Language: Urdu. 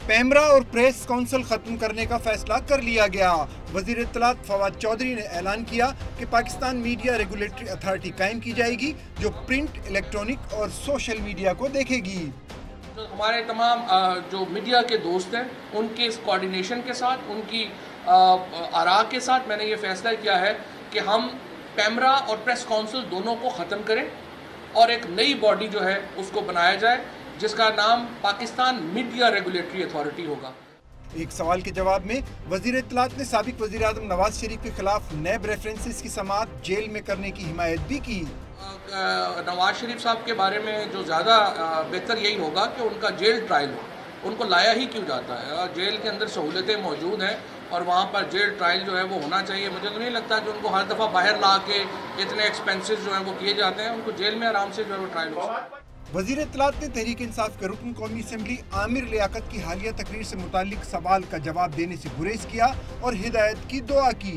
پیمرا اور پریس کونسل ختم کرنے کا فیصلہ کر لیا گیا۔ وزیر اطلاعات فواد چودھری نے اعلان کیا کہ پاکستان میڈیا ریگولیٹری اتھارٹی قائم کی جائے گی جو پرنٹ، الیکٹرانک اور سوشل میڈیا کو دیکھے گی۔ ہمارے تمام جو میڈیا کے دوست ہیں ان کے اس کوارڈینیشن کے ساتھ، ان کی آراء کے ساتھ میں نے یہ فیصلہ کیا ہے کہ ہم پیمرا اور پریس کونسل دونوں کو ختم کریں اور ایک نئی باڈی جو ہے اس کو بنایا جائے جس کا نام پاکستان میڈیا ریگولیٹری اتھارٹی ہوگا۔ ایک سوال کے جواب میں وزیر اطلاعات نے سابق وزیر اعظم نواز شریف کے خلاف نیب ریفرنسز کی سماعت جیل میں کرنے کی حمایت بھی کی۔ نواز شریف صاحب کے بارے میں جو زیادہ بہتر یہی ہوگا کہ ان کا جیل ٹرائل ہو۔ ان کو لایا ہی کیوں جاتا ہے؟ جیل کے اندر سہولتیں موجود ہیں اور وہاں پر جیل ٹرائل جو ہے وہ ہونا چاہیے۔ مجھے تو نہیں لگتا کہ ان کو ہر دفعہ باہر لا کے اتنے ایکسپینسز جو ہیں وہ کیے جاتے ہیں۔ ان کو جیل میں آرام سے جو ہے وہ ٹرائل ہو۔ وزیر اطلاعات نے تحریک انصاف کے رکن قومی اسمبلی عامر لیاقت کی حالیہ تقریر سے متعلق سوال کا جواب دینے سے گریز کیا اور ہدایت کی دعا کی۔